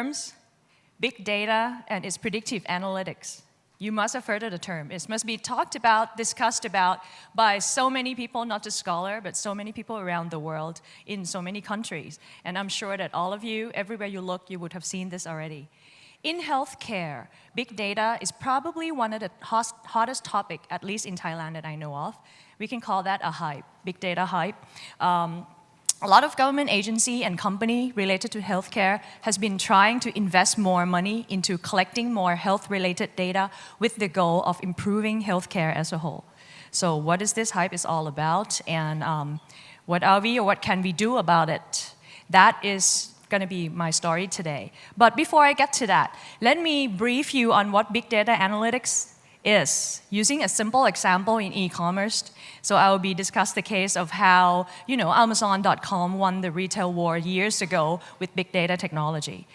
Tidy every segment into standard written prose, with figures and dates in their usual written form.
terms, big data and its predictive analytics. You must have heard of the term. It must be talked about, discussed about by so many people, not just scholars, but so many people around the world in so many countries. And I'm sure that all of you, everywhere you look, you would have seen this already. In healthcare, big data is probably one of the hottest topics, at least in Thailand that I know of. We can call that a hype, big data hype. A lot of government agency and company related to healthcare has been trying to invest more money into collecting more health-related data with the goal of improving healthcare as a whole. So what is this hype is all about, and what are we or what can we do about it? That is going to be my story today. But before I get to that, let me brief you on what big data analytics is, using a simple example in e-commerce. So I will be discuss the case of how, Amazon.com won the retail war years ago with big data technology.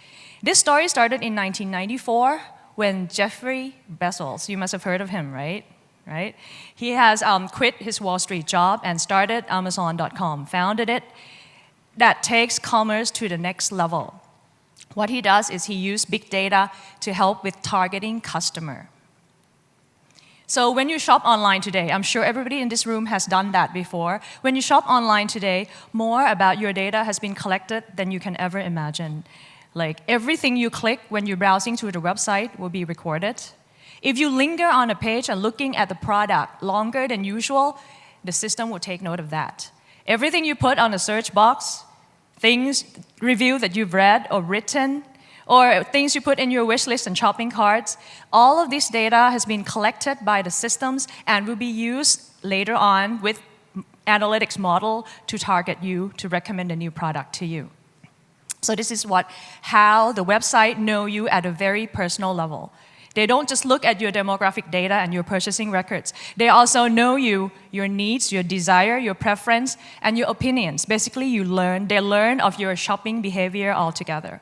This story started in 1994 when Jeffrey Bezos, you must have heard of him, right? He has quit his Wall Street job and started Amazon.com, founded it. That takes commerce to the next level. What he does is he uses big data to help with targeting customer. So when you shop online today, I'm sure everybody in this room has done that before. When you shop online today, more about your data has been collected than you can ever imagine. Like everything you click when you're browsing through the website will be recorded. If you linger on a page and looking at the product longer than usual, the system will take note of that. Everything you put on a search box, things, review that you've read or written, or things you put in your wish list and shopping carts, all of this data has been collected by the systems and will be used later on with analytics model to target you, to recommend a new product to you. So this is how the website know you at a very personal level. They don't just look at your demographic data and your purchasing records. They also know you, your needs, your desire, your preference, and your opinions. Basically, they learn of your shopping behavior altogether.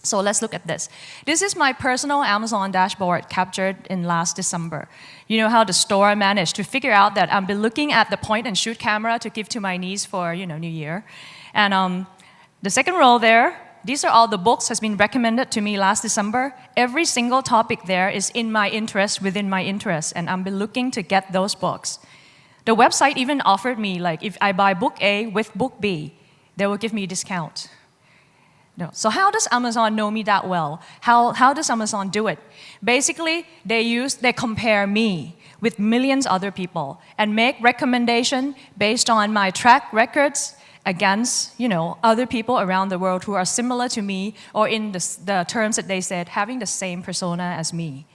So let's look at this. This is my personal Amazon dashboard captured in last December. You know how the store managed to figure out that I've been looking at the point and shoot camera to give to my niece for New Year. And the second row there, these are all the books has been recommended to me last December. Every single topic there is in my interest, within my interest, and I've been looking to get those books. The website even offered me, like if I buy book A with book B, they will give me a discount. No. So how does Amazon know me that well? How does Amazon do it? Basically, they compare me with millions of other people and make recommendation based on my track records against other people around the world who are similar to me, or in the terms that they said, having the same persona as me.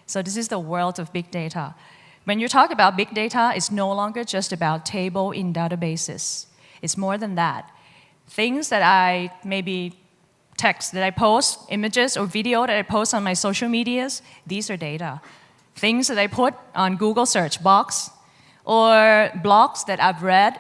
So this is the world of big data. When you talk about big data, it's no longer just about table in databases. It's more than that. Things that I maybe text that I post, images or video that I post on my social medias, these are data. Things that I put on Google search box or blogs that I've read.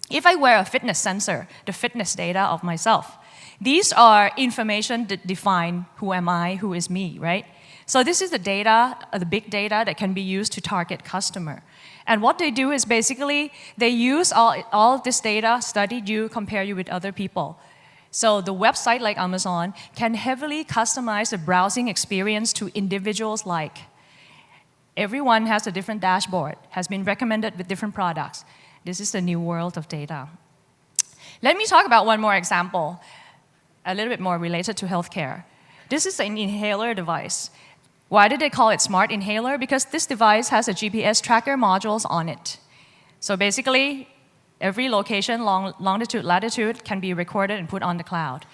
If I wear a fitness sensor, the fitness data of myself, these are information that define who am I, who is me, right? So this is the data, the big data that can be used to target customer. And what they do is basically they use all of this data, study you, compare you with other people. So the website like Amazon can heavily customize the browsing experience to individuals like. Everyone has a different dashboard, has been recommended with different products. This is the new world of data. Let me talk about one more example, a little bit more related to healthcare. This is an inhaler device. Why did they call it smart inhaler? Because this device has a GPS tracker modules on it. So basically, every location, longitude, latitude can be recorded and put on the cloud.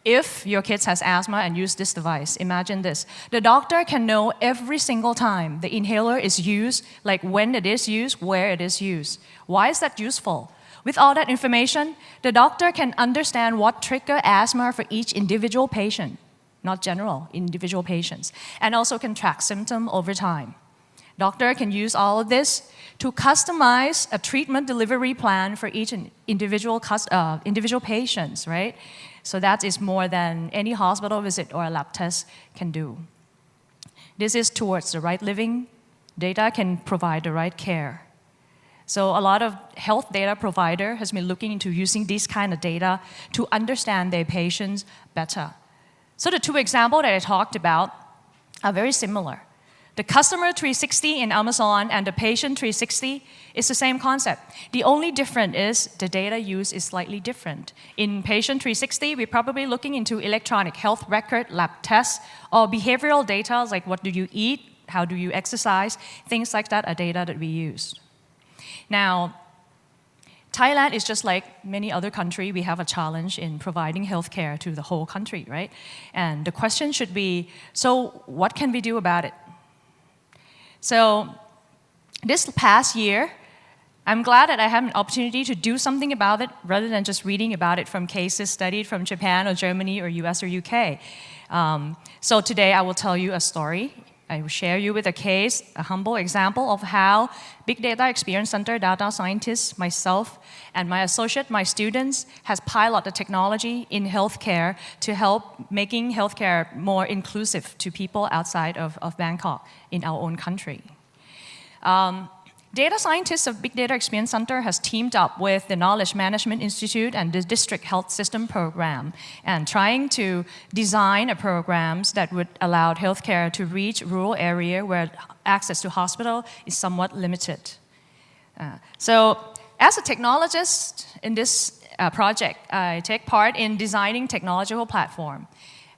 If your kid has asthma and use this device, imagine this. The doctor can know every single time the inhaler is used, like when it is used, where it is used. Why is that useful? With all that information, the doctor can understand what trigger asthma for each individual patient, not general, individual patients, and also can track symptom over time. Doctor can use all of this to customize a treatment delivery plan for each individual patients, right? So that is more than any hospital visit or a lab test can do. This is towards the right living. Data can provide the right care. So a lot of health data provider has been looking into using this kind of data to understand their patients better. So the two examples that I talked about are very similar. The customer 360 in Amazon and the patient 360 is the same concept. The only difference is the data used is slightly different. In patient 360, we're probably looking into electronic health record, lab tests, or behavioral data like what do you eat, how do you exercise, things like that are data that we use. Now, Thailand is just like many other countries. We have a challenge in providing healthcare to the whole country, right? And the question should be, so what can we do about it? So this past year, I'm glad that I had an opportunity to do something about it rather than just reading about it from cases studied from Japan or Germany or US or UK. So today I will tell you a story. I will share you with a case, a humble example of how Big Data Experience Center data scientists, myself, and my associate, my students, has piloted the technology in healthcare to help making healthcare more inclusive to people outside of Bangkok in our own country. Data scientists of Big Data Experience Center has teamed up with the Knowledge Management Institute and the District Health System Program and trying to design a programs that would allow healthcare to reach rural area where access to hospital is somewhat limited. So as a technologist in this project, I take part in designing technological platform.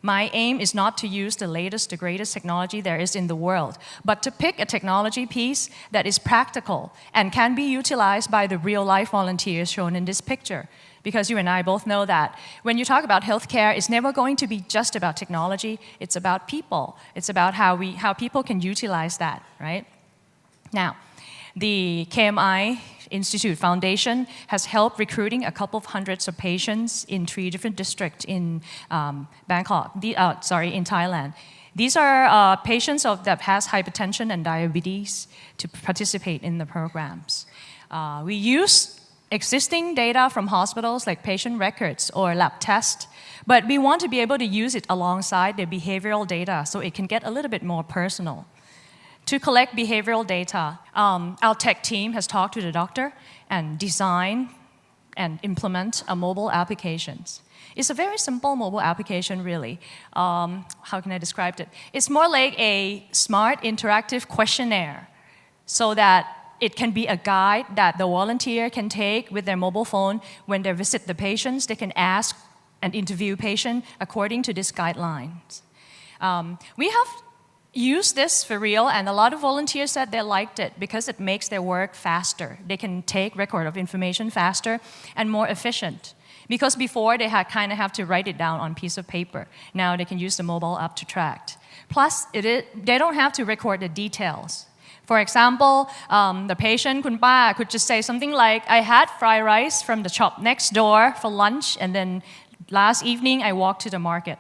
My aim is not to use the latest, the greatest technology there is in the world, but to pick a technology piece that is practical and can be utilized by the real-life volunteers shown in this picture. Because you and I both know that when you talk about healthcare, it's never going to be just about technology, it's about people. It's about how people can utilize that, right? Now, the KMI Institute Foundation has helped recruiting a couple of hundreds of patients in 3 different districts in Bangkok, in Thailand. These are patients that has hypertension and diabetes to participate in the programs. We use existing data from hospitals like patient records or lab tests, but we want to be able to use it alongside the behavioral data so it can get a little bit more personal. To collect behavioral data, our tech team has talked to the doctor and design and implement a mobile applications. It's a very simple mobile application, really. How can I describe it? It's more like a smart interactive questionnaire so that it can be a guide that the volunteer can take with their mobile phone when they visit the patients. They can ask and interview patient according to these guidelines. We have use this for real, and a lot of volunteers said they liked it because it makes their work faster. They can take record of information faster and more efficient. Because before they had kind of have to write it down on a piece of paper. Now they can use the mobile app to track. Plus, they don't have to record the details. For example, the patient, Kun Pa, could just say something like, I had fried rice from the shop next door for lunch, and then last evening I walked to the market.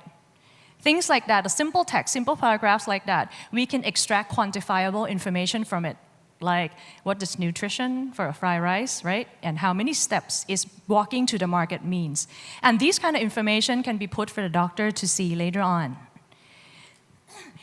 Things like that, a simple text, simple paragraphs like that, we can extract quantifiable information from it. Like, what is nutrition for a fried rice, right? And how many steps is walking to the market means. And these kind of information can be put for the doctor to see later on.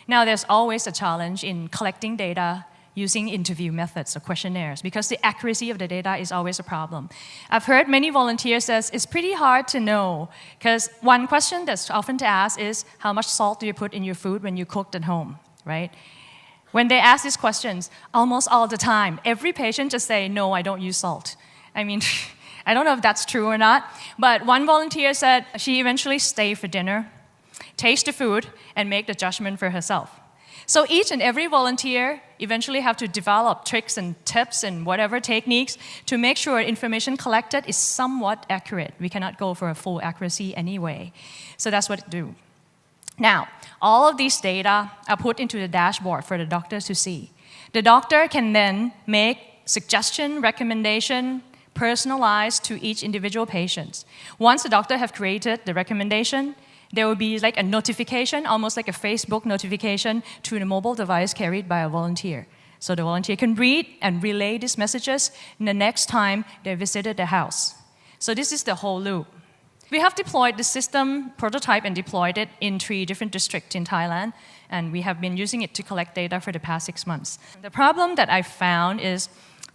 Now, there's always a challenge in collecting data using interview methods or questionnaires because the accuracy of the data is always a problem. I've heard many volunteers say it's pretty hard to know because one question that's often asked is how much salt do you put in your food when you cooked at home, right? When they ask these questions, almost all the time, every patient just say, no, I don't use salt. I mean, I don't know if that's true or not, but one volunteer said she eventually stayed for dinner, taste the food, and make the judgment for herself. So each and every volunteer eventually have to develop tricks and tips and whatever techniques to make sure information collected is somewhat accurate. We cannot go for a full accuracy anyway. So that's what we do. Now, all of these data are put into the dashboard for the doctors to see. The doctor can then make suggestion, recommendation, personalized to each individual patient. Once the doctor have created the recommendation, there will be like a notification, almost like a Facebook notification to the mobile device carried by a volunteer. So the volunteer can read and relay these messages the next time they visited the house. So this is the whole loop. We have deployed the system, prototype and deployed it in 3 different districts in Thailand, and we have been using it to collect data for the past 6 months. The problem that I found is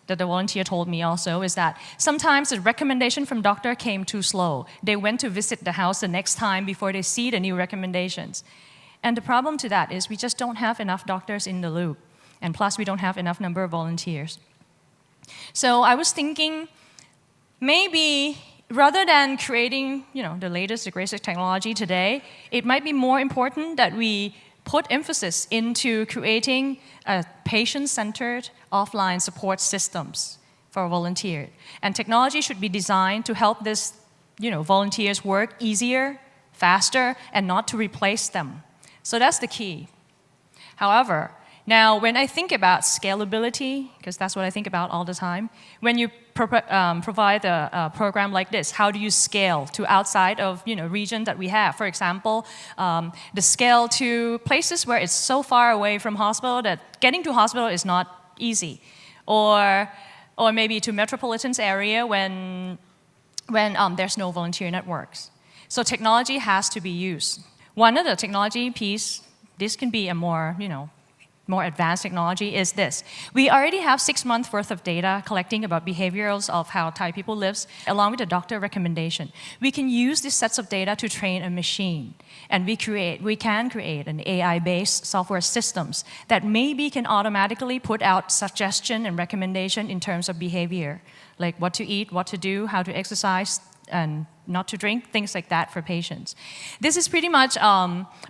that the volunteer told me also is that sometimes the recommendation from doctor came too slow. They went to visit the house the next time before they see the new recommendations. And the problem to that is we just don't have enough doctors in the loop. And plus, we don't have enough number of volunteers. So I was thinking, maybe rather than creating, the latest, the greatest technology today, it might be more important that we put emphasis into creating patient-centered offline support systems for volunteers. And technology should be designed to help this, volunteers work easier, faster, and not to replace them. So that's the key. However, now when I think about scalability, because that's what I think about all the time, when you provide a program like this, how do you scale to outside of region that we have? For example, the scale to places where it's so far away from hospital that getting to hospital is not easy, or maybe to metropolitan area when there's no volunteer networks. So technology has to be used. One of the technology piece, this can be a more advanced technology, is this. We already have 6 months worth of data collecting about behaviors of how Thai people live, along with the doctor recommendation. We can use these sets of data to train a machine. And we can create an AI-based software systems that maybe can automatically put out suggestion and recommendation in terms of behavior, like what to eat, what to do, how to exercise, and not to drink, things like that for patients. This is pretty much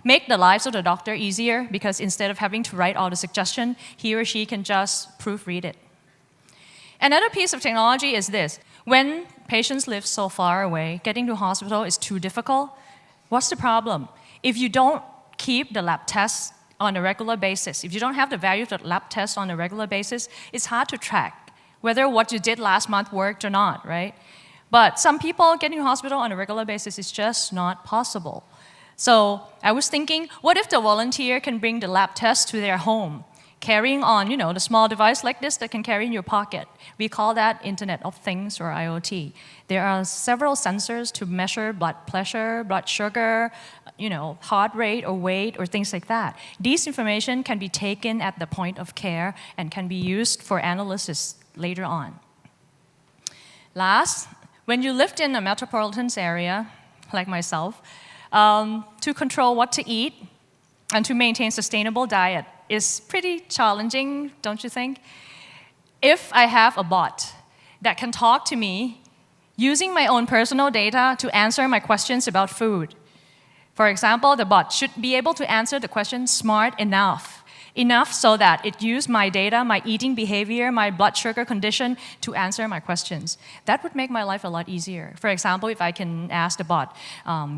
make the lives of the doctor easier, because instead of having to write all the suggestion, he or she can just proofread it. Another piece of technology is this. When patients live so far away, getting to hospital is too difficult. What's the problem? If you don't keep the lab tests on a regular basis, if you don't have the value of the lab tests on a regular basis, it's hard to track whether what you did last month worked or not, right? But some people getting to hospital on a regular basis is just not possible. So I was thinking, what if the volunteer can bring the lab test to their home, carrying on, the small device like this that can carry in your pocket. We call that Internet of Things, or IoT. There are several sensors to measure blood pressure, blood sugar, heart rate or weight or things like that. These information can be taken at the point of care and can be used for analysis later on. Last, when you lived in a metropolitan area, like myself, to control what to eat and to maintain sustainable diet is pretty challenging, don't you think? If I have a bot that can talk to me using my own personal data to answer my questions about food. For example, the bot should be able to answer the question smart enough so that it used my data, my eating behavior, my blood sugar condition to answer my questions. That would make my life a lot easier. For example, if I can ask the bot,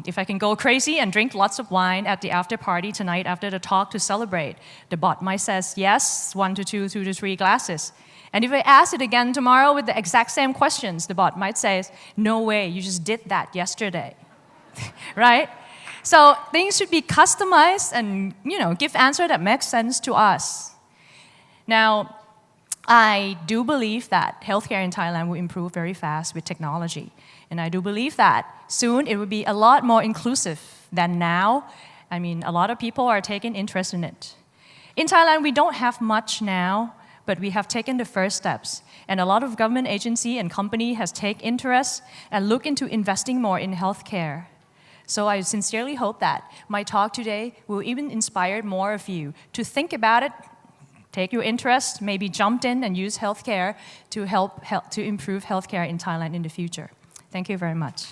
if I can go crazy and drink lots of wine at the after party tonight after the talk to celebrate, the bot might say yes, 1 to 2, 2 to 3 glasses. And if I ask it again tomorrow with the exact same questions, the bot might say, no way, you just did that yesterday, right? So things should be customized and, give answer that makes sense to us. Now, I do believe that healthcare in Thailand will improve very fast with technology. And I do believe that soon it will be a lot more inclusive than now. I mean, a lot of people are taking interest in it. In Thailand, we don't have much now, but we have taken the first steps. And a lot of government agency and company has taken interest and look into investing more in healthcare. So I sincerely hope that my talk today will even inspire more of you to think about it, take your interest, maybe jump in and use healthcare to help to improve healthcare in Thailand in the future. Thank you very much.